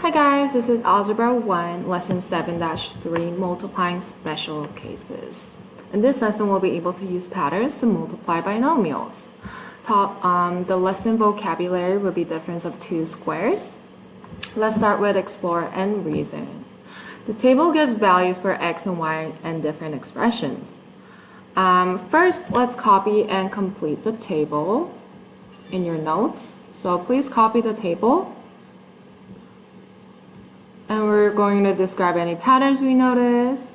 Hi guys, this is Algebra 1, Lesson 7-3, Multiplying Special Cases. In this lesson, we'll be able to use patterns to multiply binomials. The lesson vocabulary will be difference of two squares. Let's start with explore and reason. The table gives values for x and y and different expressions. First, let's copy and complete the table in your notes. So please copy the table. And we're going to describe any patterns we notice.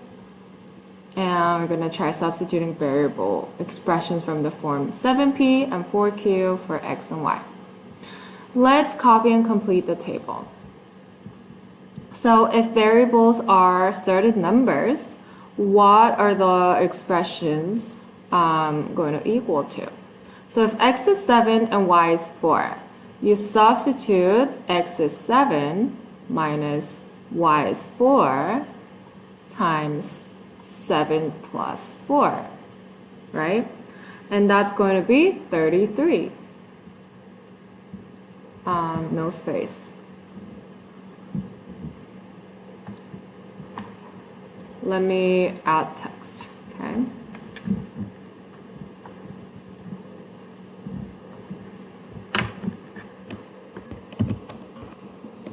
And we're going to try substituting variable expressions from the form 7p and 4q for x and y. Let's copy and complete the table. So if variables are certain numbers, what are the expressions going to equal to? So if x is 7 and y is 4, you substitute x is 7 minus y is 4 times 7 plus 4, right? And that's going to be 33. No space. Let me add text, okay?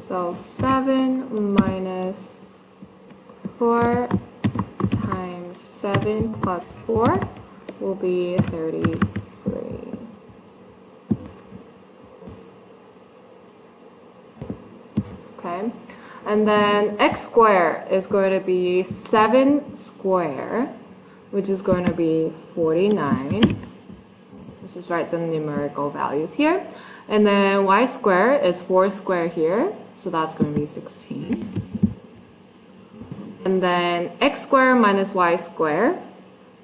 So 7 minus 4 times 7 plus 4 will be 33. Okay, and then x squared is going to be 7 squared, which is going to be 49. Let's just write the numerical values here. And then y squared is 4 squared here, so that's going to be 16. And then x squared minus y squared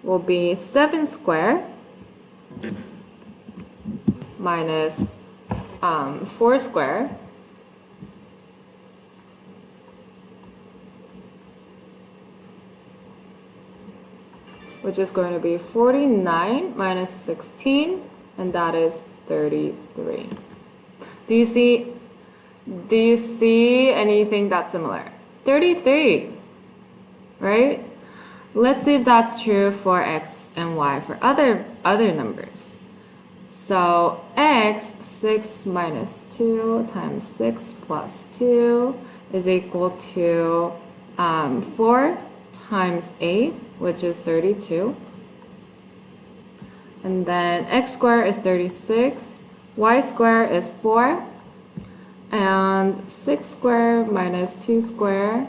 will be 7 squared minus 4 squared, which is going to be 49 minus 16, and that is 33. Do you see anything that's similar? 33, right? Let's see if that's true for x and y for other numbers. So x, 6 minus 2 times 6 plus 2 is equal to 4 times 8, which is 32. And then x squared is 36, y squared is 4, and 6 squared minus 2 squared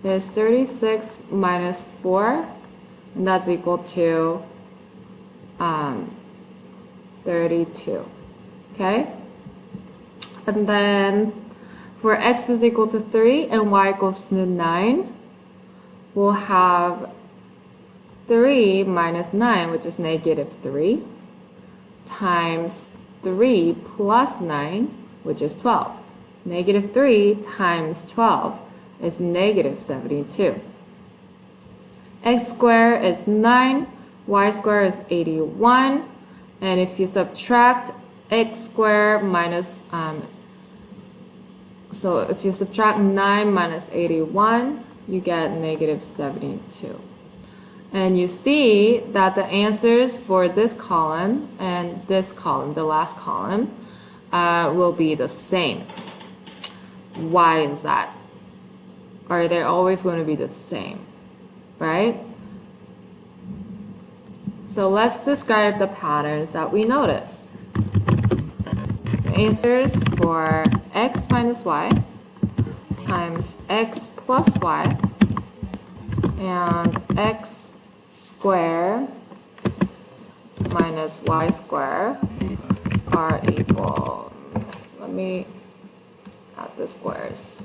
is 36 minus 4, and that's equal to 32. Okay? And then for x is equal to 3 and y equals to 9, we'll have 3 minus 9, which is negative 3, times 3 plus 9, which is 12. Negative 3 times 12 is negative 72. X squared is 9, y squared is 81, and if you subtract x squared minus, so if you subtract 9 minus 81, you get negative 72. And you see that the answers for this column and this column, the last column, will be the same. Why is that? Or they're always going to be the same, right? So let's describe the patterns that we notice. The answers for x minus y times x plus y and x square minus y square are equal. Let me add the squares.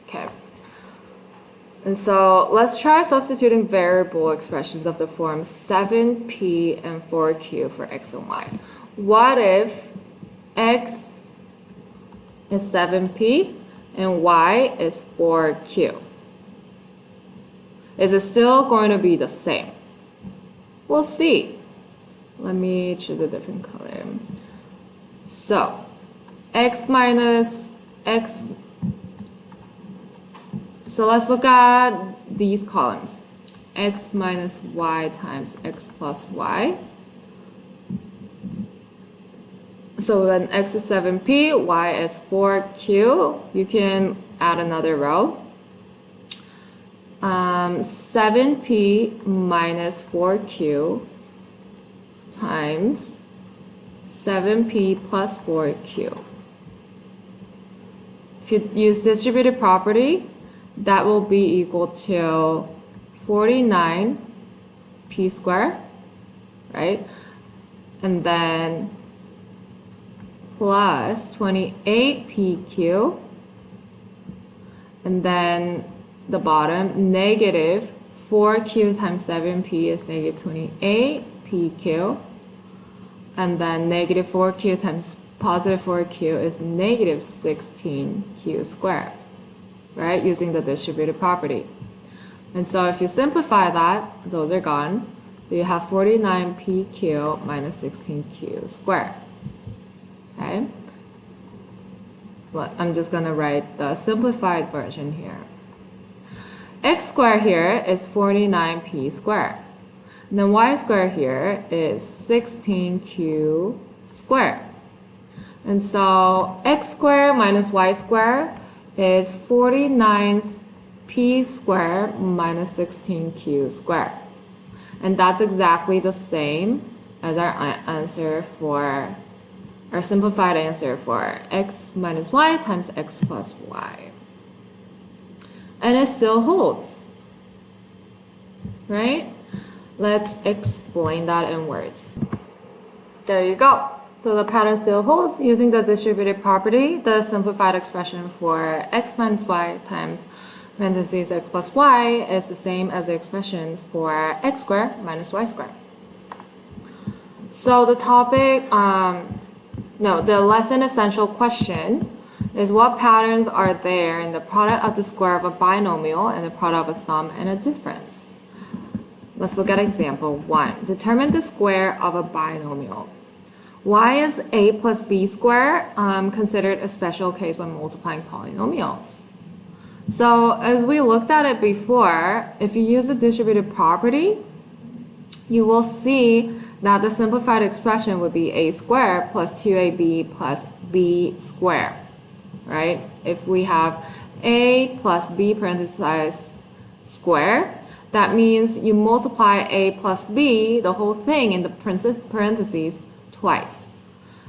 Okay. And so let's try substituting variable expressions of the form 7p and 4q for x and y. What if x is 7p and y is 4q? Is it still going to be the same? We'll see. Let me choose a different color. So x minus x. So let's look at these columns. X minus y times x plus y. So when x is 7p, y is 4q, you can add another row. 7p minus 4q times 7p plus 4q. If you use distributive property, that will be equal to 49p squared, right? And then plus 28pq, and then the bottom, negative 4q times 7p is negative 28pq, and then negative 4q times positive 4q is negative 16q squared, right? Using the distributive property. And so if you simplify that, those are gone. So you have 49pq minus 16q squared. Okay? But I'm just going to write the simplified version here. X squared here is 49p squared. And then y squared here is 16q squared. And so x squared minus y squared is 49p squared minus 16q squared. And that's exactly the same as our answer for our simplified answer for x minus y times x plus y. And it still holds, right? Let's explain that in words. There you go. So the pattern still holds. Using the distributive property, the simplified expression for x minus y times parentheses x plus y is the same as the expression for x squared minus y squared. So the topic, the lesson essential question is what patterns are there in the product of the square of a binomial and the product of a sum and a difference? Let's look at example 1. Determine the square of a binomial. Why is a plus b squared considered a special case when multiplying polynomials? So as we looked at it before, if you use the distributive property, you will see that the simplified expression would be a squared plus 2ab plus b squared, right? If we have a plus b parenthesized square, that means you multiply a plus b, the whole thing in the parentheses, twice.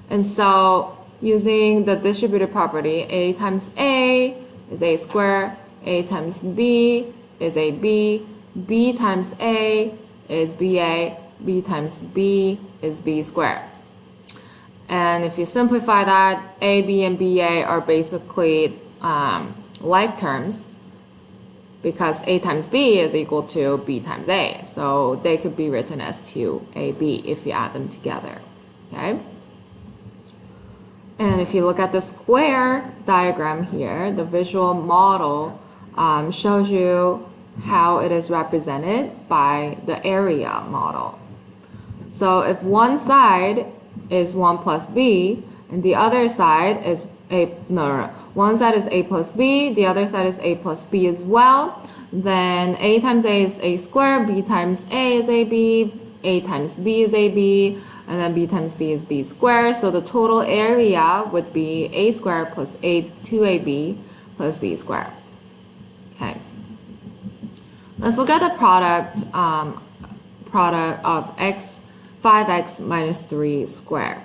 And so using the distributive property, a times a is a squared, a times b is a b, b times a is ba, b times b is b squared. And if you simplify that, a, b, and ba are basically like terms because a times b is equal to b times a. So they could be written as 2ab if you add them together. Okay? And if you look at the square diagram here, the visual model shows you how it is represented by the area model. So if one side is 1 plus b, and the other side is one side is a plus b, the other side is a plus b as well, then a times a is a squared, b times a is a times b is ab, and then b times b is b squared. So the total area would be a squared plus 2ab plus b squared. Okay. Let's look at the product of 5x minus 3 squared.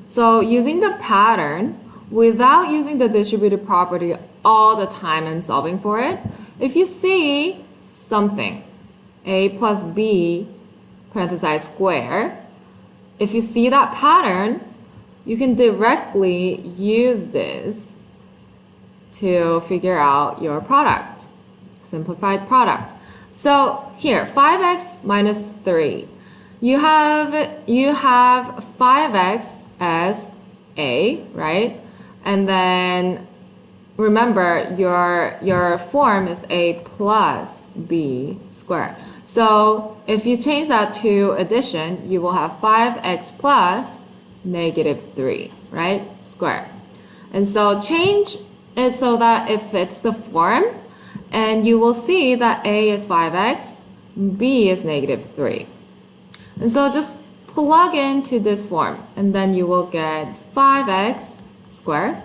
So using the pattern, without using the distributive property all the time and solving for it, if you see something, a plus b parenthesized square, if you see that pattern, you can directly use this to figure out your product, simplified product. So here, 5x minus 3. You have 5x as a, right? And then remember your form is a plus b squared. So if you change that to addition, you will have 5x plus negative 3, right? Squared. And so change it so that it fits the form, and you will see that a is 5x, b is negative 3. And so just plug into this form, and then you will get 5x squared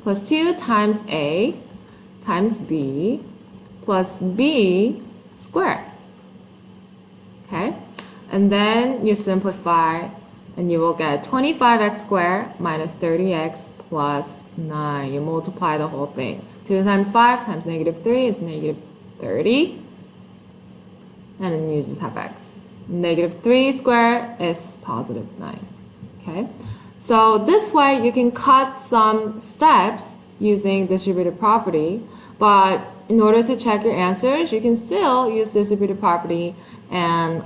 plus 2 times a times b plus b squared. Okay? And then you simplify, and you will get 25x squared minus 30x plus 9. You multiply the whole thing. 2 times 5 times negative 3 is negative 30. And then you just have x. Negative 3 squared is positive 9. Okay? So this way you can cut some steps using distributive property, but in order to check your answers, you can still use distributive property and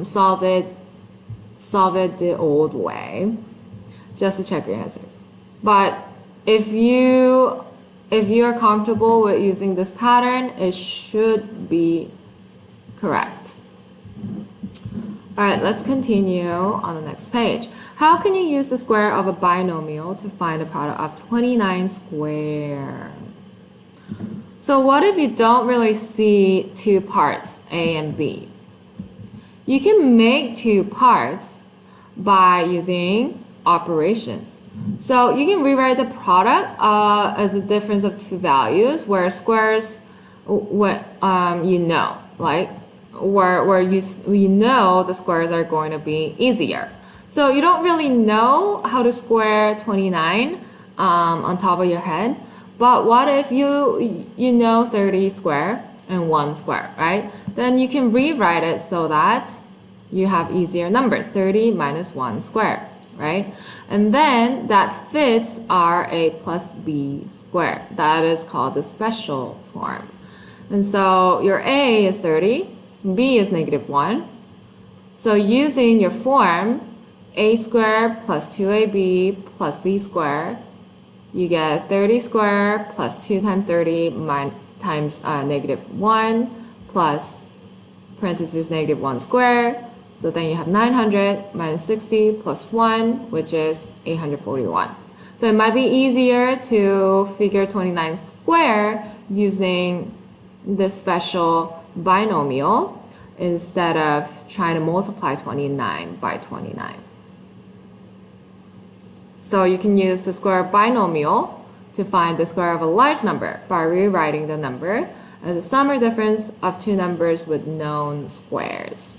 solve it the old way, just to check your answers. But if you are comfortable with using this pattern, it should be correct. Alright, let's continue on the next page. How can you use the square of a binomial to find the product of 29 squared? So what if you don't really see two parts, A and B? You can make two parts by using operations. So you can rewrite the product as a difference of two values, where squares, where you know the squares are going to be easier. So you don't really know how to square 29 on top of your head, but what if you know 30 square and 1 square, right? Then you can rewrite it so that you have easier numbers, 30 minus 1 square, right? And then that fits our a plus b squared. That is called the special form. And so your a is 30, b is negative 1. So using your form, a squared plus 2ab plus b squared, you get 30 squared plus 2 times 30 times negative 1 plus parentheses negative 1 squared. So then you have 900 minus 60 plus 1, which is 841. So it might be easier to figure 29 squared using this special binomial instead of trying to multiply 29 by 29. So you can use the square of binomial to find the square of a large number by rewriting the number as the sum or difference of two numbers with known squares.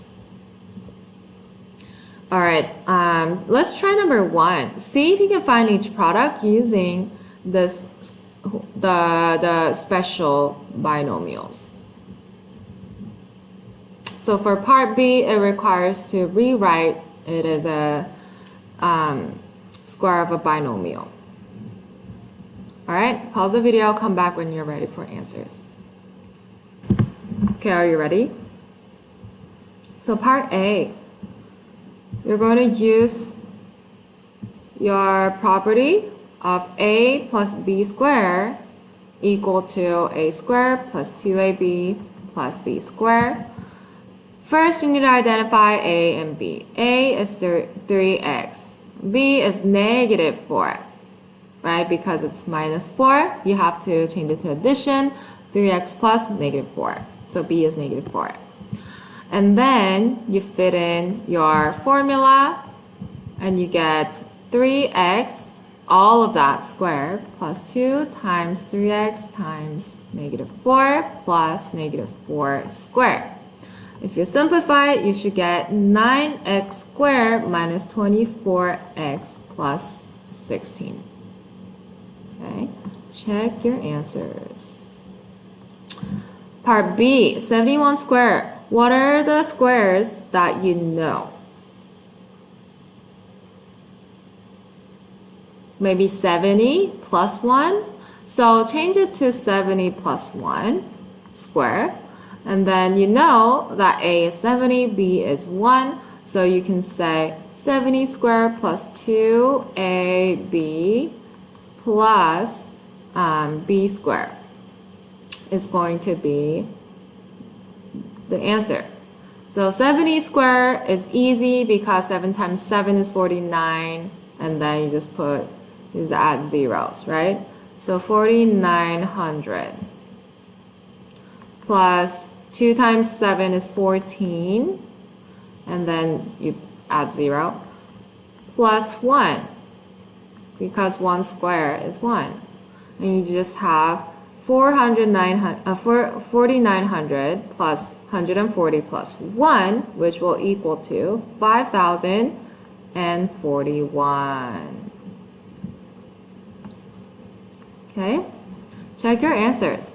Alright, let's try number 1. See if you can find each product using the special binomials. So for part B, it requires to rewrite it as a square of a binomial. Alright, pause the video, come back when you're ready for answers. Okay, are you ready? So part A, you're going to use your property of a plus b squared equal to a squared plus 2ab plus b squared. First, you need to identify a and b. A is 3x. B is negative 4, right? Because it's minus 4, you have to change it to addition. 3x plus negative 4. So b is negative 4. And then you fit in your formula, and you get 3x, all of that squared, plus 2 times 3x times negative 4 plus negative 4 squared. If you simplify it, you should get 9x squared minus 24x plus 16. Okay, check your answers. Part B, 71 squared. What are the squares that you know? Maybe 70 plus 1. So change it to 70 plus 1 square. And then you know that A is 70, B is 1. So you can say 70 squared plus 2AB plus B squared is going to be the answer. So 70 squared is easy because 7 times 7 is 49, and then you just put You just add zeros, right? So 4,900 plus 2 times 7 is 14, and then you add 0, plus 1, because 1 square is 1. And you just have 4,900 plus 140 plus 1, which will equal to 5,041. Okay, check your answers.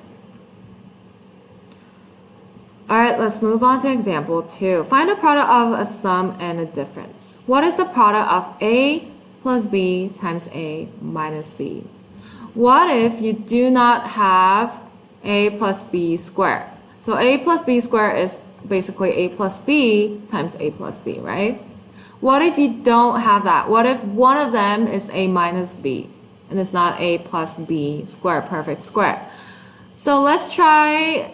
Alright, let's move on to example 2. Find the product of a sum and a difference. What is the product of A plus B times A minus B? What if you do not have A plus B squared? So A plus B squared is basically A plus B times A plus B, right? What if you don't have that? What if one of them is A minus B and it's not A plus B squared, perfect square? So let's try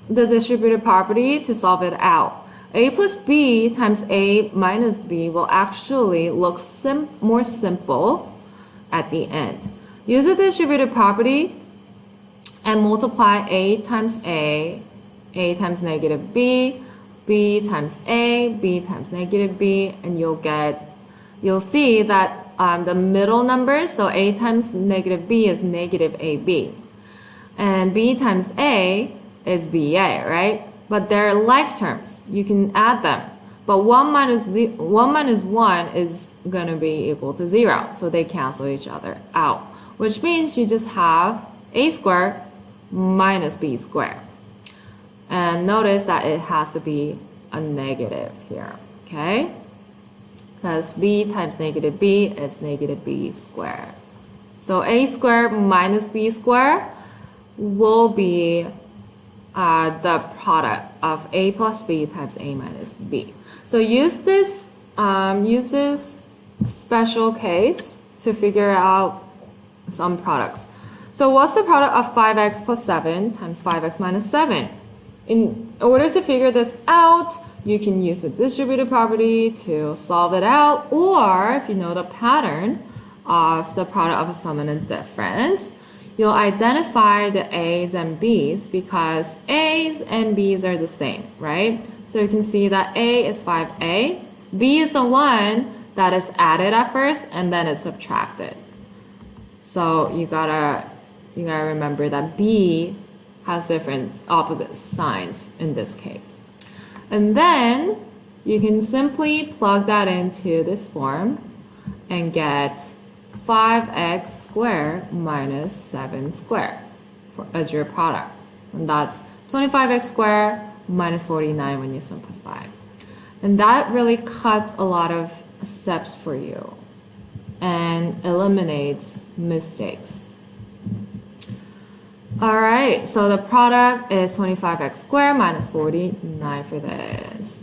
the distributive property to solve it out. A plus B times A minus B will actually look more simple at the end. Use the distributive property and multiply A times A times negative B, B times A, B times negative B, and you'll see that the middle numbers, so A times negative B is negative AB, and B times A is BA, right? But they're like terms. You can add them. But 1 minus 1 is going to be equal to 0. So they cancel each other out, which means you just have A squared minus B squared. And notice that it has to be a negative here, okay? Because B times negative B is negative B squared. So A squared minus B squared will be the product of A plus B times A minus B. So use this special case to figure out some products. So what's the product of 5x plus 7 times 5x minus 7? In order to figure this out, you can use the distributive property to solve it out, or if you know the pattern of the product of a sum and a difference, you'll identify the A's and B's because A's and B's are the same, right? So you can see that A is 5A, B is the one that is added at first and then it's subtracted. So you gotta remember that B has different opposite signs in this case. And then you can simply plug that into this form and get 5x squared minus 7 squared as your product. And that's 25x squared minus 49 when you simplify. And that really cuts a lot of steps for you and eliminates mistakes. Alright, so the product is 25x squared minus 49 for this.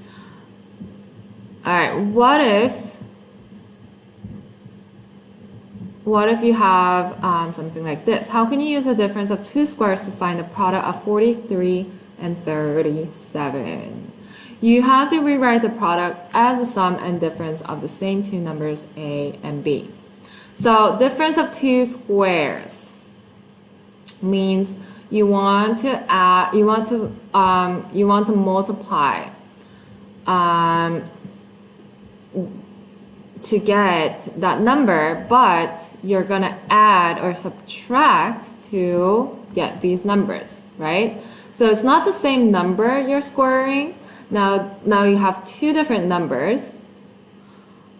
Alright, what if you have something like this? How can you use the difference of two squares to find the product of 43 and 37? You have to rewrite the product as the sum and difference of the same two numbers A and B. So difference of two squares means you want to multiply to get that number, but you're gonna add or subtract to get these numbers, right? So it's not the same number you're squaring. Now you have two different numbers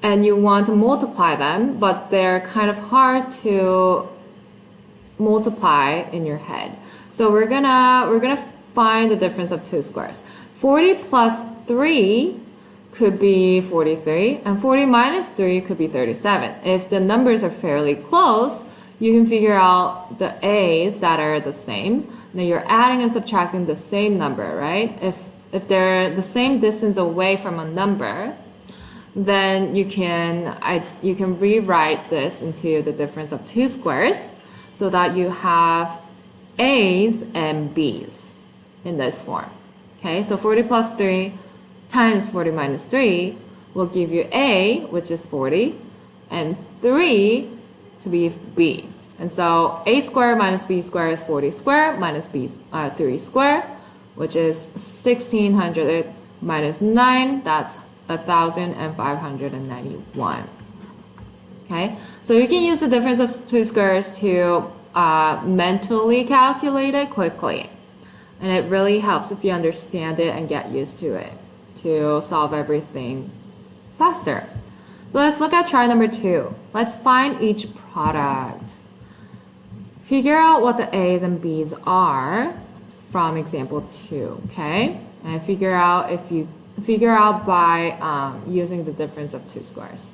and you want to multiply them, but they're kind of hard to multiply in your head. So we're gonna find the difference of two squares. 40 plus 3 could be 43, and 40 minus 3 could be 37. If the numbers are fairly close, you can figure out the A's that are the same. Now you're adding and subtracting the same number, right? If they're the same distance away from a number, then you can rewrite this into the difference of two squares so that you have A's and B's in this form. Okay, so 40 plus 3 times 40 minus 3 will give you A, which is 40, and 3 to be b. And so a squared minus b squared is 40 squared minus b 3 squared, which is 1600 minus 9, that's 1591. Okay, so you can use the difference of two squares to mentally calculate it quickly. And it really helps if you understand it and get used to it to solve everything faster. So let's look at try number 2. Let's find each product. Figure out what the A's and B's are from example 2, okay? And figure out by using the difference of two squares.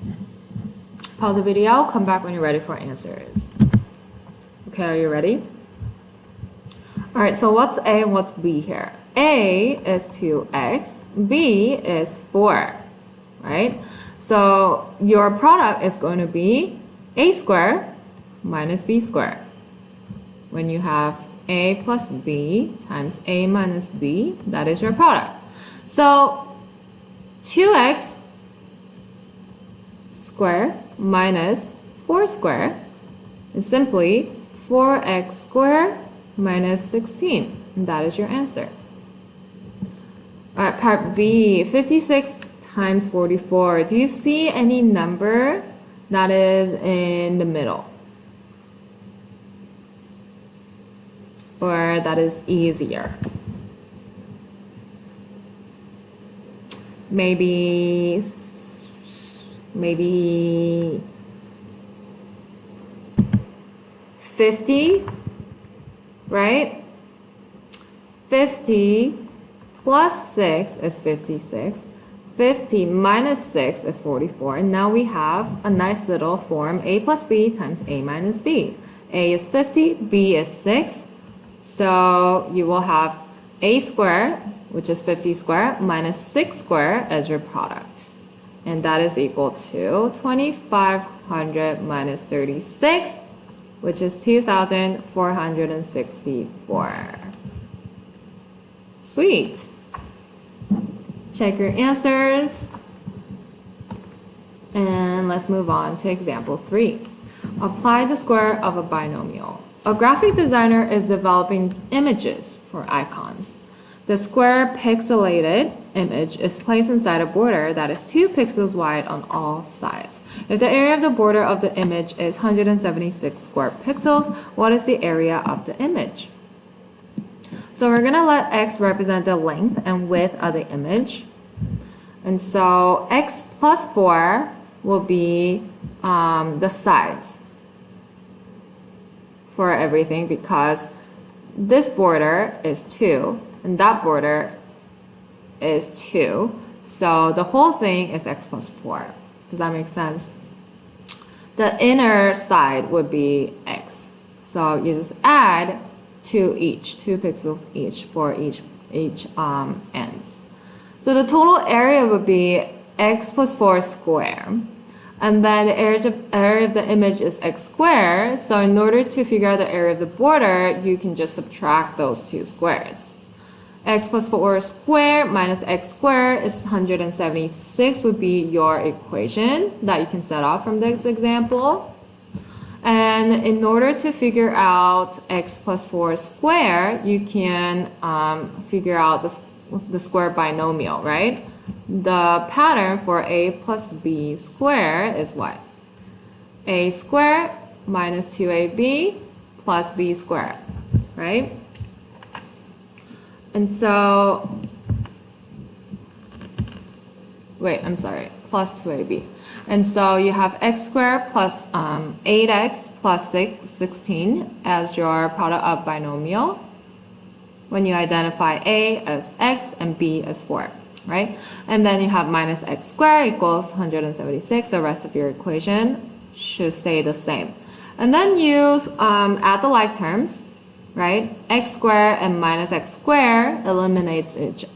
Pause the video, come back when you're ready for answers. Okay, are you ready? Alright, so what's A and what's B here? A is 2x, B is 4, right? So your product is going to be A squared minus B squared. When you have A plus B times A minus B, that is your product. So 2x squared minus 4 squared is simply 4x squared minus 16. And that is your answer. Alright, part B, 56 times 44. Do you see any number that is in the middle? Or that is easier? Maybe 50, right? 50 plus 6 is 56. 50 minus 6 is 44. And now we have a nice little form, A plus B times A minus B. A is 50, B is 6. So you will have A squared, which is 50 squared, minus 6 squared as your product. And that is equal to 2500 minus 36, which is 2464. Sweet. Check your answers. And let's move on to example 3. Apply the square of a binomial. A graphic designer is developing images for icons. The square pixelated image is placed inside a border that is 2 pixels wide on all sides. If the area of the border of the image is 176 square pixels, what is the area of the image? So we're going to let x represent the length and width of the image. And so x plus 4 will be the sides for everything, because this border is 2 and that border is 2. So the whole thing is x plus 4. Does that make sense? The inner side would be x. So you just add 2 each, 2 pixels each for each ends. So the total area would be x plus 4 square. And then the area of the image is x squared. So in order to figure out the area of the border, you can just subtract those two squares. X plus 4 squared minus x squared is 176 would be your equation that you can set off from this example. And in order to figure out x plus 4 squared, you can figure out the square binomial, right? The pattern for a plus b squared is what? A squared minus 2ab plus b squared, right? And so, plus 2ab. And so you have x squared plus 8x plus 16 as your product of binomial when you identify a as x and b as 4, right? And then you have minus x squared equals 176. The rest of your equation should stay the same. And then you add the like terms, right? X squared and minus x squared eliminate each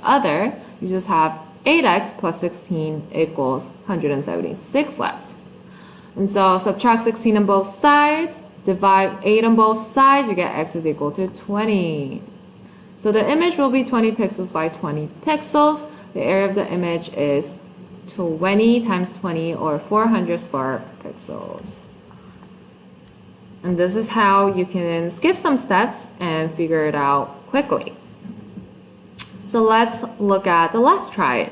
other. You just have 8x plus 16 equals 176 left. And so subtract 16 on both sides, divide 8 on both sides, you get x is equal to 20. So the image will be 20 pixels by 20 pixels. The area of the image is 20 times 20 or 400 square pixels. And this is how you can skip some steps and figure it out quickly. So let's look at the last try.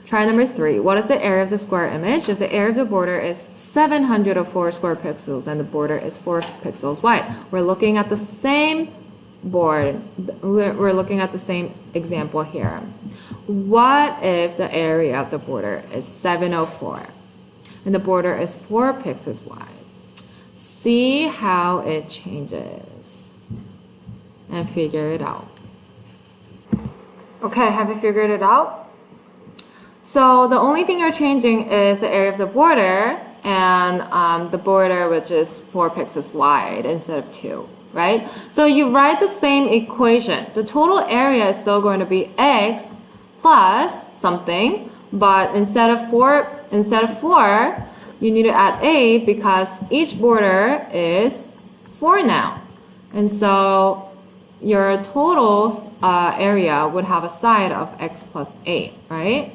Try number 3. What is the area of the square image if the area of the border is 704 square pixels and the border is 4 pixels wide? We're looking at the same board. We're looking at the same example here. What if the area of the border is 704 and the border is 4 pixels wide? See how it changes and figure it out. Okay, have you figured it out? So the only thing you're changing is the area of the border and the border, which is 4 pixels wide instead of 2, right? So you write the same equation. The total area is still going to be x plus something, but instead of 4, you need to add 8 because each border is 4 now. And so your total area would have a side of x plus 8, right?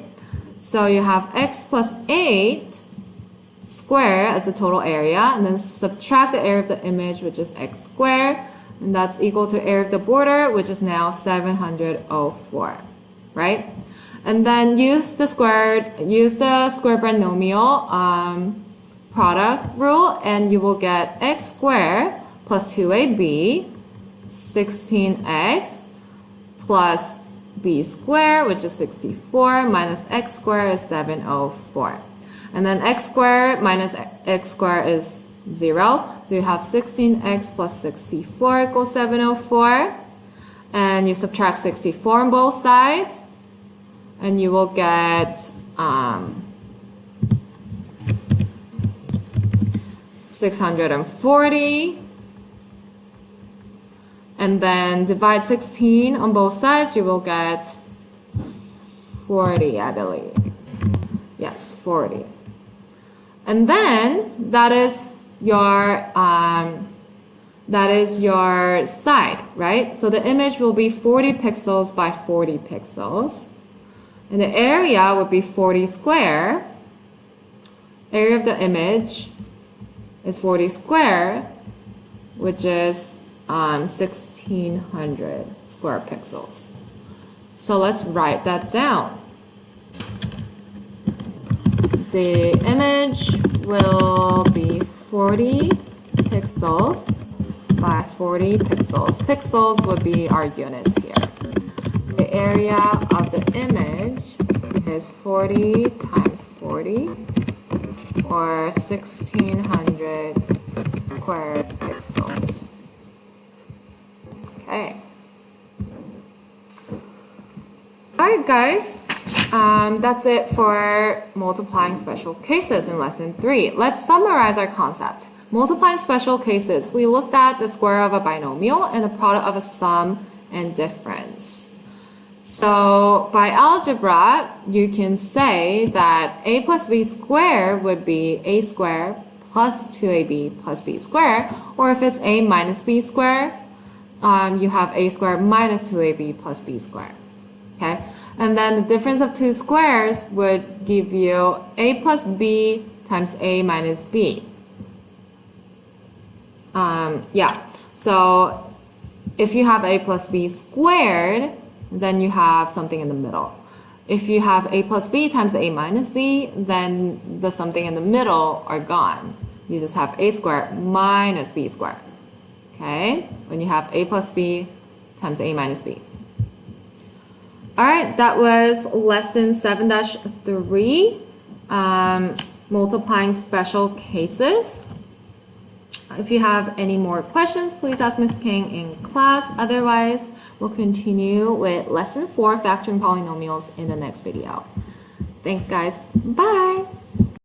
So you have x plus 8 squared as the total area, and then subtract the area of the image, which is x squared, and that's equal to area of the border, which is now 704, right? And then use the square binomial product rule, and you will get x squared plus 2ab, 16x plus b squared, which is 64, minus x squared is 704. And then x squared minus x squared is 0. So you have 16x plus 64 equals 704. And you subtract 64 on both sides, and you will get 640. And then divide 16 on both sides, you will get 40, I believe. Yes, 40. And then that is your side, right? So the image will be 40 pixels by 40 pixels. And the area would be 40 square. Area of the image is 40 square, which is 1600 square pixels. So let's write that down. The image will be 40 pixels by 40 pixels. Pixels would be our units here. The area of the image is 40 times 40, or 1600 square pixels. Okay. Alright guys, that's it for multiplying special cases in lesson 3. Let's summarize our concept. Multiplying special cases, we looked at the square of a binomial and the product of a sum and difference. So by algebra, you can say that a plus b squared would be a squared plus 2ab plus b squared, or if it's a minus b squared, you have a squared minus 2ab plus b squared. Okay, and then the difference of two squares would give you a plus b times a minus b. So if you have a plus b squared, then you have something in the middle. If you have a plus b times a minus b, then the something in the middle are gone. You just have a squared minus b squared. Okay, when you have a plus b times a minus b. Alright, that was lesson 7-3, multiplying special cases. If you have any more questions, please ask Ms. King in class. Otherwise, we'll continue with lesson 4, factoring polynomials, in the next video. Thanks guys. Bye!